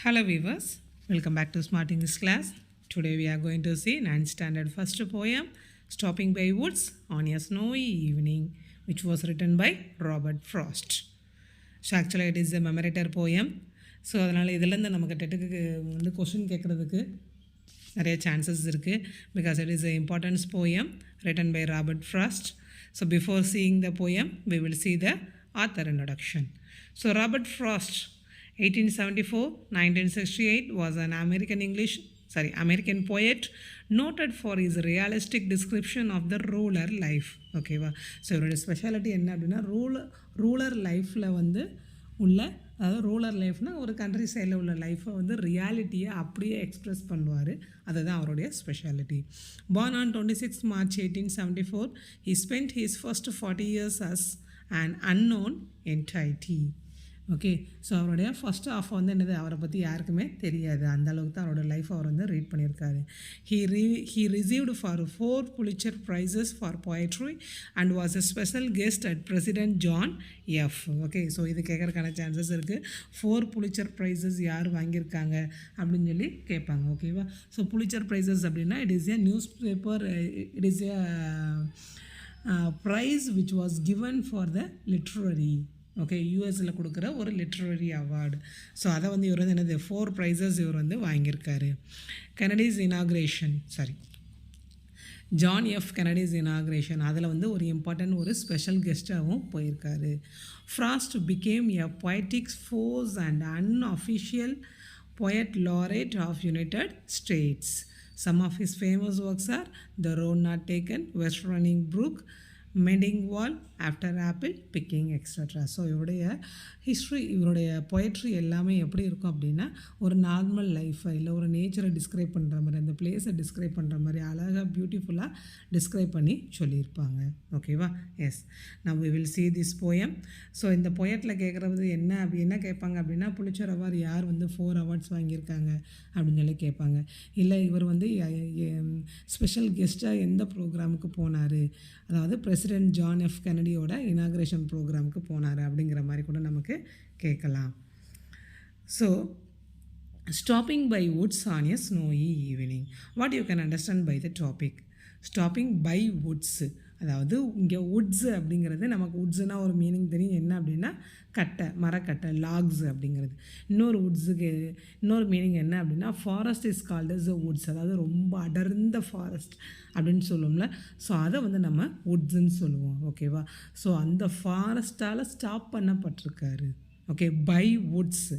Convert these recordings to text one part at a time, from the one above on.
Hello viewers, welcome back to Smart English class. Today we are going to see 9th standard first poem Stopping by Woods on a Snowy Evening, which was written by Robert Frost. So actually it is a memorator poem. So அதனால் இதிலேருந்து நமக்கு டெட்டுக்கு வந்து question கேட்குறதுக்கு நிறைய chances இருக்குது because it is a importance poem written by Robert Frost. So before seeing the poem we will see the author introduction. So Robert Frost 1874-1968 was an American poet noted for his realistic description of the rural life. ஓகேவா? So இவருடைய speciality என்ன அப்படின்னா rural லைஃப்பில் வந்து உள்ள, அதாவது rural லைஃப்னால் ஒரு country சைடில் உள்ள லைஃப்பை வந்து ரியாலிட்டியை அப்படியே எக்ஸ்ப்ரெஸ் பண்ணுவார். அதுதான் அவருடைய speciality. Born on 26 March 1874, he spent his first 40 years as an unknown entity. Okay, so அவருடைய ஃபஸ்ட் ஆஃப் வந்து என்னது, அவரை பற்றி யாருக்குமே தெரியாது. அந்த அளவுக்கு தான் அவரோட லைஃப் அவர் வந்து ரீட் பண்ணியிருக்காரு. He received for 4 Pulitzer prizes for poetry and was a special guest at President John F. Okay, so இது கேட்குறதுக்கான சான்சஸ் இருக்குது. 4 Pulitzer prizes யார் வாங்கியிருக்காங்க அப்படின்னு சொல்லி கேட்பாங்க. ஓகேவா? ஸோ Pulitzer prizes அப்படின்னா it is a newspaper, it is a prize which was given for the literary. Okay, யூஎஸில் கொடுக்குற ஒரு லிட்ரரி அவார்டு. ஸோ அதை வந்து இவர் வந்து என்னது 4 ப்ரைஸஸ் இவர் வந்து வாங்கியிருக்காரு. ஜான் எஃப் கெனடிஸ் இனாக்ரேஷன் அதில் வந்து ஒரு இம்பார்ட்டன்ட் ஒரு ஸ்பெஷல் கெஸ்ட்டாகவும் போயிருக்காரு. Frost became a poetics force and unofficial poet laureate of United States. Some of his famous works are The Road Not Taken, West Running Brook, Mending Wall, After Apple Picking, etc. So இவருடைய history, இவருடைய poetry எல்லாமே எப்படி இருக்கும் அப்படின்னா, ஒரு normal லைஃப்பை இல்லை ஒரு நேச்சரை டிஸ்கிரைப் பண்ணுற மாதிரி, அந்த பிளேஸை டிஸ்கிரைப் பண்ணுற மாதிரி அழகாக பியூட்டிஃபுல்லாக டிஸ்கிரைப் பண்ணி சொல்லியிருப்பாங்க. ஓகேவா? எஸ், நம்ம will see this poem. So இந்த பொயட்டில் கேட்குறது என்ன கேட்பாங்க அப்படின்னா, புலிச்சர் அவார்டு யார் வந்து 4 அவார்ட்ஸ் வாங்கியிருக்காங்க அப்படின்னு சொல்லி கேட்பாங்க. இல்லை இவர் வந்து ஸ்பெஷல் கெஸ்ட்டாக எந்த ப்ரோக்ராமுக்கு போனார், அதாவது பிரசிடென்ட் ஜான் எஃப் கெனடியோட இனாக்ரேஷன் ப்ரோக்ராமுக்கு போனார் அப்படிங்கிற மாதிரி கூட நமக்கு கேட்கலாம். So stopping by woods on a snowy evening, what you can understand by the topic stopping by woods. அதாவது இங்கே வுட்ஸு அப்படிங்கிறது நமக்கு வுட்ஸுனால் ஒரு மீனிங் தெரியும், என்ன அப்படின்னா கட்டை, மரக்கட்டை, லாக்ஸு அப்படிங்கிறது. இன்னொரு மீனிங் என்ன அப்படின்னா, forest is called as a woods, அதாவது ரொம்ப அடர்ந்த ஃபாரஸ்ட் அப்படின்னு சொல்லுவோம்ல. ஸோ அதை வந்து நம்ம வுட்ஸுன்னு சொல்லுவோம். ஓகேவா? ஸோ அந்த ஃபாரஸ்ட்டால் ஸ்டாப் பண்ணப்பட்டிருக்காரு. Okay, by woods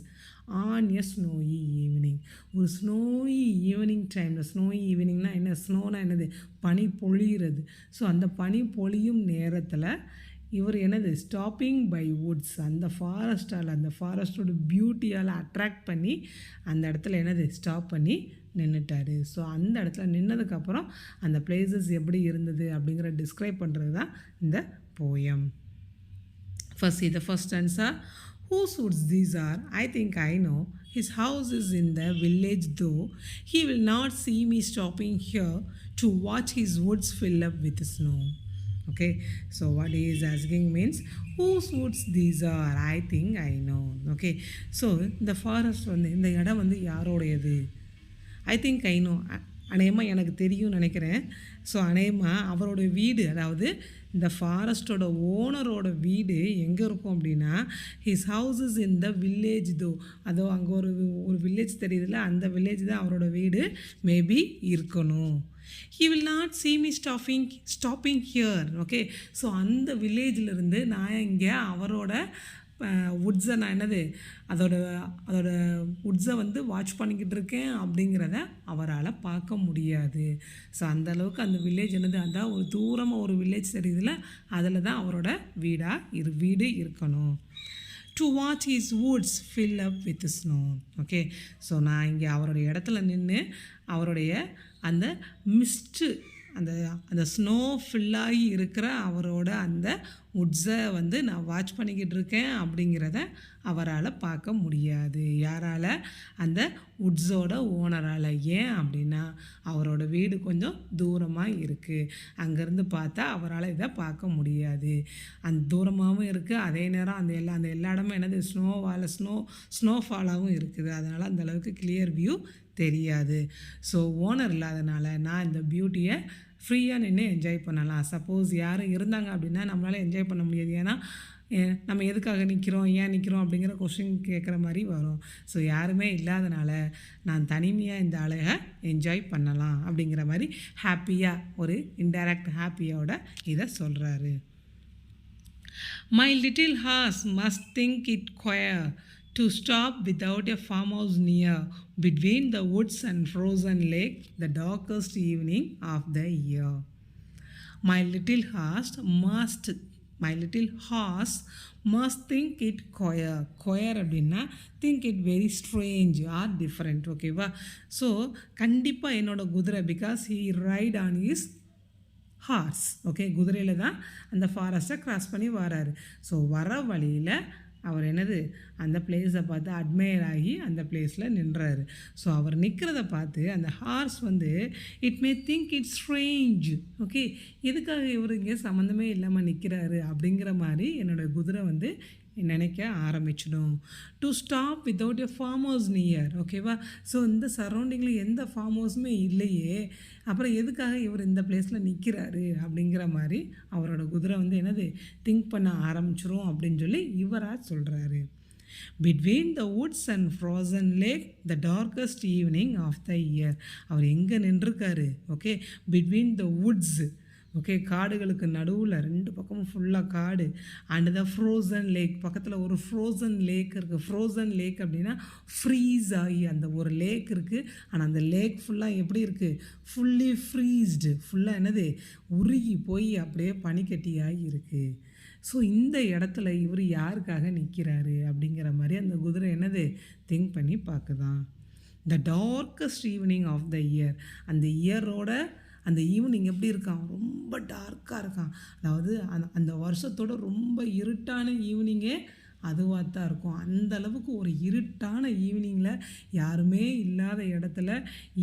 on a snowy evening, ஒரு ஸ்னோயி ஈவினிங் டைமில். ஸ்னோயி ஈவினிங்னால் என்ன, ஸ்னோனா என்னது, பனி பொழிகிறது. ஸோ அந்த பனி பொழியும் நேரத்தில் இவர் என்னது ஸ்டாப்பிங் பை வுட்ஸ், அந்த ஃபாரஸ்ட்டால், அந்த ஃபாரஸ்ட்டோட பியூட்டியால் அட்ராக்ட் பண்ணி அந்த இடத்துல என்னது ஸ்டாப் பண்ணி நின்றுட்டார். ஸோ அந்த இடத்துல நின்னதுக்கப்புறம் அந்த பிளேசஸ் எப்படி இருந்தது அப்படிங்கிற டிஸ்கிரைப் பண்ணுறது தான் இந்த poem. First answer, whose woods these are? I think I know. His house is in the village, though he will not see me stopping here to watch his woods fill up with snow. Okay, so what he is asking means, whose woods these are? I think I know. Okay, so the forest வந்து இந்த இடம் வந்து யாரோடையது? I think I know, அநேகமாக எனக்கு தெரியும்னு நினைக்கிறேன். So அநேகமாக அவரோட வீடு, அதாவது இந்த ஃபாரஸ்ட்டோட ஓனரோட வீடு எங்கே இருக்கும் அப்படின்னா, his house is in the village தோ, அதோ அங்கே ஒரு வில்லேஜ் தெரியுதுல்ல, அந்த வில்லேஜ் தான் அவரோட வீடு மேபி இருக்கணும். He will not see me stopping here. Okay, so அந்த வில்லேஜிலிருந்து நான் இங்கே அவரோட வுட்ஸை நான் என்னது அதோட வுட்ஸை வந்து வாட்ச் பண்ணிக்கிட்டு இருக்கேன் அப்படிங்கிறத அவரால் பார்க்க முடியாது. ஸோ அந்தளவுக்கு அந்த வில்லேஜ் என்னது, அதான் ஒரு தூரமாக ஒரு வில்லேஜ் தெரியுதுல, அதில் தான் அவரோட வீடு இருக்கணும். To watch his Woods fill up with snow. Okay, so நான் இங்கே அவருடைய இடத்துல நின்று அவருடைய அந்த மிஸ்ட்டு, அந்த அந்த ஸ்னோ ஃபில்லாகி இருக்கிற அவரோட அந்த உட்ஸை வந்து நான் வாட்ச் பண்ணிக்கிட்டு இருக்கேன் அப்படிங்கிறத அவரால் பார்க்க முடியாது. யாரால்? அந்த உட்ஸோட ஓனரால். ஏன் அப்படின்னா அவரோட வீடு கொஞ்சம் தூரமாக இருக்குது. அங்கேருந்து பார்த்தா அவரால் இதை பார்க்க முடியாது. அந்த தூரமாகவும் இருக்குது, அதே நேரம் அந்த எல்லா இடமும் என்னது ஸ்னோஃபாலாகவும் இருக்குது. அதனால் அந்தளவுக்கு கிளியர் வியூ தெரியாது. ஸோ ஓனர் இல்லாதனால நான் இந்த பியூட்டியை ஃப்ரீயாக நின்று என்ஜாய் பண்ணலாம். சப்போஸ் யாரும் இருந்தாங்க அப்படின்னா நம்மளால் என்ஜாய் பண்ண முடியாது. ஏன்னா நம்ம எதுக்காக நிற்கிறோம், ஏன் நிற்கிறோம் அப்படிங்கிற கொஸ்டின் கேட்குற மாதிரி வரும். ஸோ யாருமே இல்லாதனால நான் தனிமையாக இந்த அழகை என்ஜாய் பண்ணலாம் அப்படிங்கிற மாதிரி ஹாப்பியாக ஒரு இன்டைரக்ட் ஹாப்பியோட இதை சொல்கிறாரு. My little horse must think it queer to stop without a farmhouse near, between the woods and frozen lake, the darkest evening of the year. My little horse must think it queer. Queer அப்படின்னா think it very strange or different. ஓகேவா? So கண்டிப்பாக என்னோட குதிரை, because he ride on his horse. Okay, குதிரையில் தான் அந்த ஃபாரஸ்ட்டை cross பண்ணி வராரு. ஸோ வர வழியில் அவர் என்னது அந்த பிளேஸை பார்த்து அட்மையர் ஆகி அந்த பிளேஸில் நின்றாரு. ஸோ அவர் நிற்கிறத பார்த்து அந்த ஹார்ஸ் வந்து it may think it's strange. Okay, எதுக்காக இவர் இங்கே சம்மந்தமே இல்லாமல் நிற்கிறாரு அப்படிங்கிற மாதிரி என்னோடய குதிரை வந்து நினைக்க ஆரம்பிச்சிடும். To stop without a farm house near. ஓகேவா? ஸோ இந்த சரௌண்டிங்கில் எந்த ஃபார்ம் ஹவுஸுமே இல்லையே, அப்புறம் எதுக்காக இவர் இந்த பிளேஸில் நிற்கிறாரு அப்படிங்கிற மாதிரி அவரோட குதிரை வந்து என்னது திங்க் பண்ண ஆரம்பிச்சிரும் அப்படின்னு சொல்லி இவராக சொல்கிறாரு. Between the woods and frozen lake, the darkest evening of the year. அவர் எங்கே நின்றுருக்காரு? Okay, between the woods. Okay, காடுகளுக்கு நடுவில் 2 பக்கமும் ஃபுல்லாக காடு. அண்ட் த ஃப்ரோசன் லேக், பக்கத்தில் ஒரு ஃப்ரோசன் லேக் இருக்குது. ஃப்ரோசன் லேக் அப்படின்னா ஃப்ரீஸ் ஆகி அந்த ஒரு லேக் இருக்குது. ஆனால் அந்த லேக் ஃபுல்லாக எப்படி இருக்குது? ஃபுல்லி ஃப்ரீஸ்டு, ஃபுல்லாக என்னது உருகி போய் அப்படியே பனிக்கட்டியாகி இருக்குது. ஸோ இந்த இடத்துல இவர் யாருக்காக நிற்கிறாரு அப்படிங்கிற மாதிரி அந்த குதிரை என்னது திங்க் பண்ணி பார்க்குதான். The darkest evening of the year, அந்த இயரோட அந்த ஈவினிங் எப்படி இருக்கான்? ரொம்ப டார்க்காக இருக்கான். அதாவது அந்த வருஷத்தோட ரொம்ப இருட்டான ஈவினிங்கே அதுவாக தான் இருக்கும். அந்த அளவுக்கு ஒரு இருட்டான ஈவினிங்கில் யாருமே இல்லாத இடத்துல,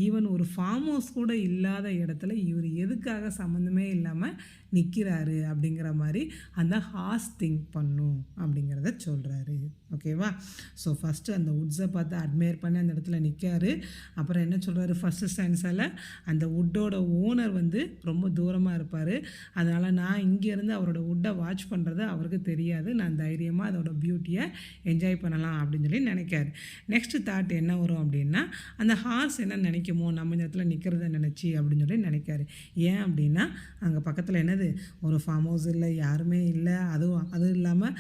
ஈவன் ஒரு ஃபார்ம் ஹவுஸ் கூட இல்லாத இடத்துல இவர் எதுக்காக சம்மந்தமே இல்லாமல் நிற்கிறாரு அப்படிங்கிற மாதிரி அந்த ஹார்ஸ் திங்க் பண்ணும் அப்படிங்கிறத சொல்கிறாரு. ஓகேவா? ஸோ ஃபஸ்ட்டு அந்த உட்ஸை பார்த்து அட்மையர் பண்ணி அந்த இடத்துல நிற்காரு. அப்புறம் என்ன சொல்கிறாரு? ஃபஸ்ட்டு சென்ஸில் அந்த உட்டோட ஓனர் வந்து ரொம்ப தூரமாக இருப்பார். அதனால் நான் இங்கேருந்து அவரோட உட்டை வாட்ச் பண்ணுறது அவருக்கு தெரியாது. நான் தைரியமாக அதோட பியூட்டியை என்ஜாய் பண்ணலாம் அப்படின்னு சொல்லி நினைக்காரு. நெக்ஸ்ட்டு தாட் என்ன வரும் அப்படின்னா, அந்த ஹார்ஸ் என்ன நினைக்குமோ நம்ம இந்த இடத்துல நிற்கிறத நினச்சி அப்படின்னு சொல்லி நினைக்காரு. ஏன் அப்படின்னா அங்கே பக்கத்தில் என்னது ஒரு ஃபார்ம் ஹவுஸ் இல்லை, யாருமே இல்லை. அதுவும் இல்லாமல்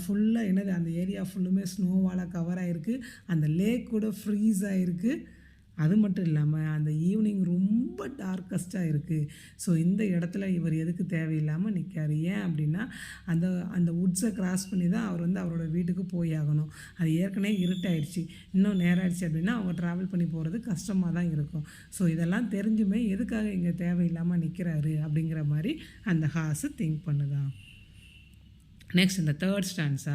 ஃபுல்லாக என்னது அந்த ஏரியா ஃபுல்லுமே ஸ்னோவால் கவர் ஆகிருக்கு. அந்த லேக் கூட ஃப்ரீஸ் ஆகிருக்கு. அது மட்டும் இல்லாமல் அந்த ஈவினிங் ரொம்ப டார்க்கஸ்ட்டாக இருக்குது. ஸோ இந்த இடத்துல இவர் எதுக்கு தேவையில்லாமல் நிற்காரு? ஏன் அப்படின்னா அந்த உட்ஸை கிராஸ் பண்ணி தான் அவர் வந்து அவரோட வீட்டுக்கு போய் ஆகணும். அது ஏற்கனவே இருட்டாயிடுச்சு, இன்னும் நேரம் ஆயிடுச்சு அப்படின்னா அவங்க ட்ராவல் பண்ணி போகிறது கஷ்டமாக தான் இருக்கும். ஸோ இதெல்லாம் தெரிஞ்சுமே எதுக்காக இங்கே தேவையில்லாமல் நிற்கிறாரு அப்படிங்கிற மாதிரி அந்த ஹார்ஸு திங்க் பண்ணுதான். Next, in the third stanza,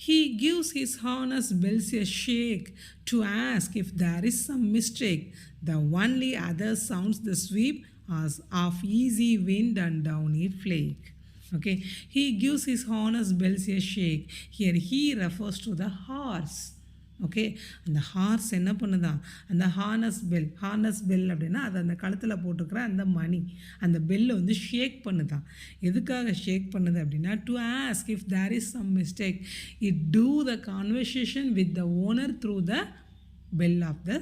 he gives his harness bells a shake to ask if there is some mistake. The only other sounds the sweep as of easy wind and downy flake. Okay, he gives his harness bells a shake. Here he refers to the horse. Okay, அந்த hours என்ன பண்ணுதான்? அந்த harness bell அப்படின்னா அது அந்த கழுத்தில் போட்டிருக்கிற அந்த மணி, அந்த பெல்லை வந்து ஷேக் பண்ணுதான். எதுக்காக ஷேக் பண்ணுது அப்படின்னா, to ask if there is some mistake, it do the conversation with the owner through the bell of the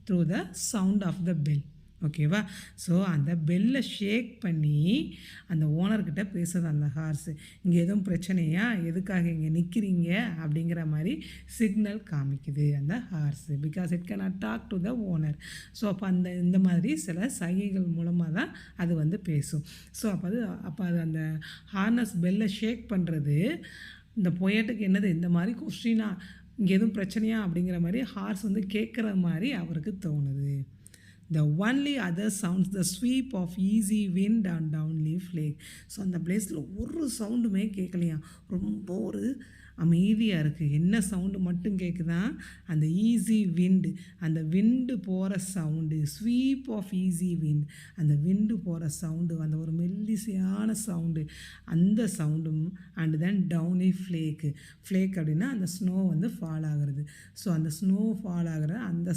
through the sound of the bell. ஓகேவா? ஸோ அந்த பெல்லை ஷேக் பண்ணி அந்த ஓனர்கிட்ட பேசுது அந்த ஹார்ஸு. இங்கே எதுவும் பிரச்சனையா, எதுக்காக இங்கே நிற்கிறீங்க அப்படிங்கிற மாதிரி சிக்னல் காமிக்குது அந்த horse. Because it can talk to the owner. So அப்போ இந்த மாதிரி சில சைகைகள் மூலமாக தான் அது வந்து பேசும். ஸோ அப்போ அது அந்த ஹார்னஸ் பெல்லை ஷேக் பண்ணுறது இந்த பொயட்டுக்கு என்னது, இந்த மாதிரி கொஸ்டினா, இங்கே எதுவும் பிரச்சனையா அப்படிங்கிற மாதிரி ஹார்ஸ் வந்து கேட்குற மாதிரி அவருக்கு தோணுது. The only other sounds the sweep of easy wind and down leaf lake. So அந்த பிளேஸில் ஒரு சவுண்டுமே கேட்கலையா, ரொம்ப ஒரு அமைதியாக இருக்குது. என்ன சவுண்டு மட்டும் கேட்குதான், அந்த ஈஸி விண்டு, அந்த விண்டு போகிற sound, sweep of easy wind, அந்த விண்டு போகிற சவுண்டு, அந்த ஒரு மெல்லிசையான சவுண்டு, அந்த சவுண்டும். And then downy flake, flake அப்படின்னா அந்த ஸ்னோ வந்து ஃபால் ஆகிறது. ஸோ அந்த ஸ்னோ ஃபால் ஆகிற அந்த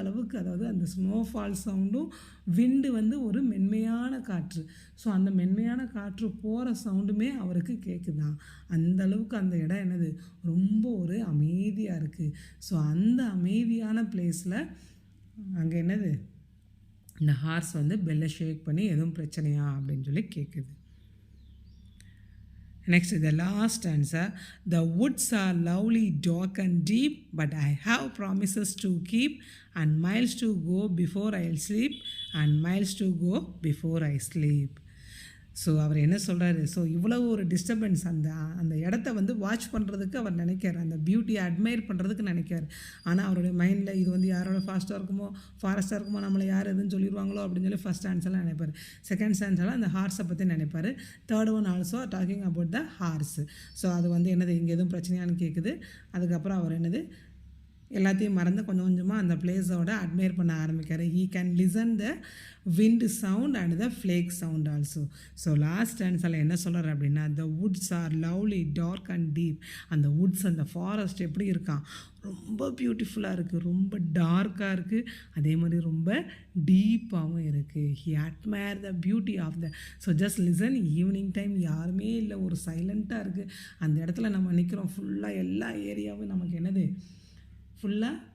அளவுக்கு, அதாவது அந்த ஸ்னோஃபால் சவுண்டும், விண்டு வந்து ஒரு மென்மையான காற்று. ஸோ அந்த மென்மையான காற்று போகிற சவுண்டுமே அவருக்கு கேட்குதான். அந்த அளவுக்கு அந்த இடம் என்னது, ரொம்ப ஒரு அமைதியாக இருக்குது. ஸோ அந்த அமைதியான பிளேஸில் அங்கே என்னது, இந்த ஹார்ஸ் வந்து பெல்லை ஷேக் பண்ணி எதுவும் பிரச்சனையா அப்படின்னு சொல்லி கேட்குது. Next, the last answer. The woods are lovely, dark and deep, but I have promises to keep, and miles to go before I'll sleep, and miles to go before I sleep. So அவர் என்ன சொல்கிறாரு, so இவ்வளோ ஒரு disturbance, அந்த இடத்த வந்து watch பண்ணுறதுக்கு அவர் நினைக்கார், அந்த பியூட்டியை அட்மையர் பண்ணுறதுக்கு நினைக்கார். ஆனால் அவருடைய மைண்டில் இது வந்து யாரோட ஃபாஸ்ட்டாக இருக்குமோ, ஃபாரஸ்ட்டாக இருக்குமோ, நம்மளை யார் எதுன்னு சொல்லிடுவாங்களோ அப்படின்னு சொல்லி ஃபஸ்ட் ஆன்சர்லாம் நினைப்பார். செகண்ட் ஆன்சரில் அந்த ஹார்ஸை பற்றி நினைப்பார். Third one also talking about the hours. So அது வந்து என்னது, இங்கே எதுவும் பிரச்சனையானு கேட்குது. அதுக்கப்புறம் அவர் என்னது, எல்லாத்தையும் மறந்து கொஞ்சம் கொஞ்சமாக அந்த பிளேஸோட அட்மையர் பண்ண ஆரம்பிக்கார். He can listen the wind sound and the flake sound also. So last ஆன்சரில் என்ன சொல்கிறார் அப்படின்னா, the woods are lovely, dark and deep. அந்த வுட்ஸ், அந்த ஃபாரஸ்ட் எப்படி இருக்கான், ரொம்ப பியூட்டிஃபுல்லாக இருக்குது, ரொம்ப டார்க்காக இருக்குது, அதே மாதிரி ரொம்ப டீப்பாகவும் இருக்குது. He admire the beauty of the. So just listen. Evening time யாருமே இல்லை, ஒரு சைலண்ட்டாக இருக்குது. அந்த இடத்துல நம்ம நிற்கிறோம், ஃபுல்லாக எல்லா ஏரியாவும் நமக்கு என்னது, ஃபுல்லாக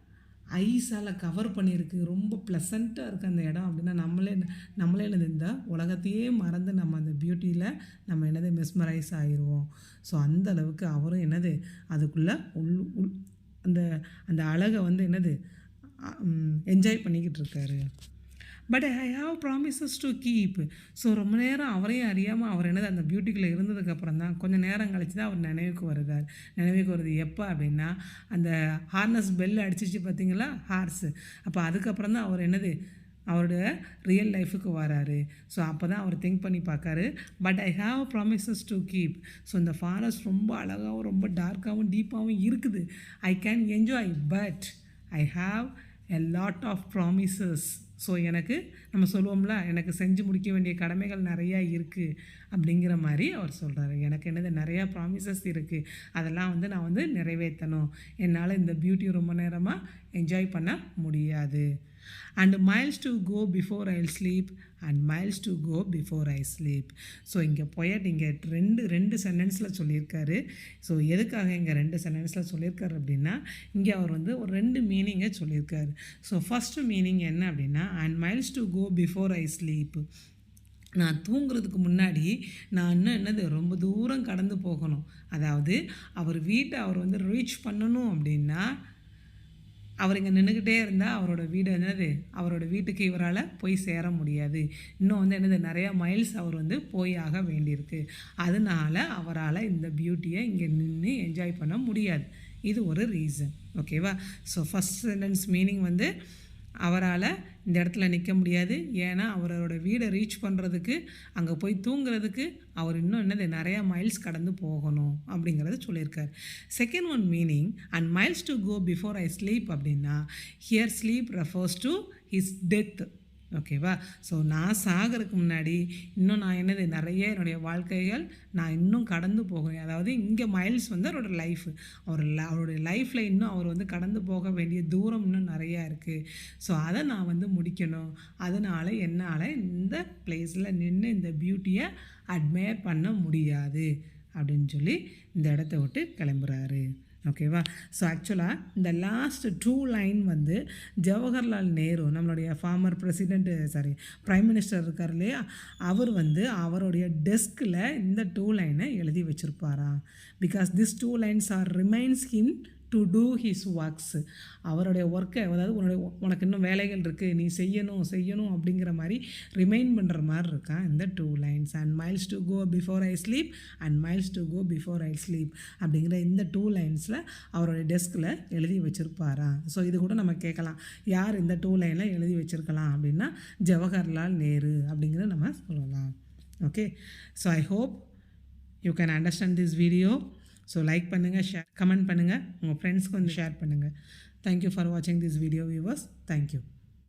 ஐஸால் கவர் பண்ணியிருக்கு, ரொம்ப ப்ளசண்ட்டாக இருக்குது அந்த இடம். அப்படின்னா நம்மளே என்னது, இந்த உலகத்தையே மறந்து நம்ம அந்த பியூட்டியில் நம்ம என்னது மெஸ்மரைஸ் ஆகிடுவோம். ஸோ அந்த அளவுக்கு அவரும் என்னது அதுக்குள்ளே அந்த அந்த அழகை வந்து என்னது என்ஜாய் பண்ணிக்கிட்டு இருக்காரு. But I have promises to keep. So ரொம்ப நேரம் அவரையும் அறியாமல் அவர் என்னது அந்த பியூட்டிக்குள்ளே இருந்ததுக்கப்புறம் தான் கொஞ்சம் நேரம் கழிச்சு தான் அவர் நினைவுக்கு வருது. எப்போ அப்படின்னா, அந்த ஹார்னஸ் பெல் அடிச்சிச்சு பார்த்தீங்களா, ஹார்ஸு. அப்போ அதுக்கப்புறம் தான் அவர் என்னது அவருடைய ரியல் லைஃபுக்கு வராரு. ஸோ அப்போ தான் அவர் திங்க் பண்ணி பார்க்காரு. But I have promises to keep. So இந்த ஃபாரஸ்ட் ரொம்ப அழகாகவும் ரொம்ப டார்க்காகவும் டீப்பாகவும் இருக்குது. I can enjoy, but I have a lot of promises. So எனக்கு, நம்ம சொல்லுவோம்ல, எனக்கு செஞ்சு முடிக்க வேண்டிய கடமைகள் நிறையா இருக்குது அப்படிங்கிற மாதிரி அவர் சொல்கிறாரு. எனக்கு என்னது நிறையா ப்ராமிசஸ் இருக்குது, அதெல்லாம் வந்து நான் வந்து நிறைவேற்றணும். என்னால் இந்த பியூட்டி ரொம்ப நேரமாக என்ஜாய் பண்ண முடியாது. And miles to go before I sleep, and miles to go before I sleep. So இங்கே பொயட் இங்கே ரெண்டு சென்டென்ஸில் சொல்லியிருக்காரு. ஸோ எதுக்காக இங்கே 2 சென்டென்ஸில் சொல்லியிருக்காரு அப்படின்னா, இங்கே அவர் வந்து ஒரு 2 மீனிங்கை சொல்லியிருக்காரு. ஸோ ஃபஸ்ட்டு மீனிங் என்ன அப்படின்னா, and miles to go before I sleep. நான் தூங்குறதுக்கு முன்னாடி நான் இன்னும் என்னது ரொம்ப தூரம் கடந்து போகணும். அதாவது அவர் வீட்டை அவர் வந்து ரீச் பண்ணணும் அப்படின்னா, அவர் இங்கே நின்றுக்கிட்டே இருந்தால் அவரோட வீடு என்னது, அவரோட வீட்டுக்கு இவரால் போய் சேர முடியாது. இன்னும் வந்து என்னது நிறையா மைல்ஸ் அவர் வந்து போய் ஆக வேண்டியிருக்கு. அதனால அவரால் இந்த பியூட்டியை இங்கே நின்று என்ஜாய் பண்ண முடியாது. இது ஒரு ரீசன். ஓகேவா? ஸோ ஃபஸ்ட் சென்டென்ஸ் மீனிங் வந்து, அவரால் இந்த இடத்துல நிற்க முடியாது, ஏன்னா அவரோட வீடை ரீச் பண்ணுறதுக்கு, அங்கே போய் தூங்குறதுக்கு அவர் இன்னும் என்னது நிறையா மைல்ஸ் கடந்து போகணும் அப்படிங்கிறத சொல்லியிருக்கார். Second one meaning, and miles to go before I sleep அப்படின்னா, here sleep refers to his death. ஓகேவா? ஸோ நான் சாகிறதுக்கு முன்னாடி இன்னும் நான் என்னது நிறைய என்னுடைய வாழ்க்கைகள் நான் இன்னும் கடந்து போகிறேன். அதாவது இங்கே மைல்ஸ் வந்து அவரோட லைஃபு, அவருடைய லைஃப்பில் இன்னும் அவர் வந்து கடந்து போக வேண்டிய தூரம் இன்னும் நிறையா இருக்குது. ஸோ அதை நான் வந்து முடிக்கணும். அதனால் என்னால் இந்த பிளேஸில் நின்று இந்த பியூட்டியை அட்மையர் பண்ண முடியாது அப்படின்னு சொல்லி இந்த இடத்த விட்டு கிளம்புறாரு. ஓகேவா? ஸோ ஆக்சுவலாக இந்த லாஸ்ட் 2 லைன் வந்து ஜவஹர்லால் நேரு, நம்மளுடைய ஃபார்மர் பிரைம் மினிஸ்டர் இருக்கார் இல்லையா, அவர் வந்து அவருடைய டெஸ்கில் இந்த 2 லைனை எழுதி வச்சுருப்பாராம். Because this 2 lines are remains him to do his works. அவருடைய ஒர்க்கை, அதாவது உனக்கு இன்னும் வேலைகள் இருக்குது, நீ செய்யணும் செய்யணும் அப்படிங்கிற மாதிரி ரிமைண்ட் பண்ணுற மாதிரி இருக்கான் இந்த 2 lines. And miles to go before I sleep and miles to go before I sleep அப்படிங்கிற இந்த 2 லைன்ஸில் அவருடைய டெஸ்கில் எழுதி வச்சுருப்பாரா. ஸோ இது கூட நம்ம கேட்கலாம், யார் இந்த 2 லைனில் எழுதி வச்சுருக்கலாம் அப்படின்னா ஜவஹர்லால் நேரு அப்படிங்கிறத நம்ம சொல்லலாம். Okay, so I hope you can understand this video. So like பண்ணுங்கள், கமெண்ட் பண்ணுங்கள், உங்கள் ஃப்ரெண்ட்ஸ்க்கு வந்து ஷேர் பண்ணுங்கள். தேங்க்யூ ஃபார் வாட்சிங் திஸ் வீடியோ வியூவர்ஸ். தேங்க்யூ.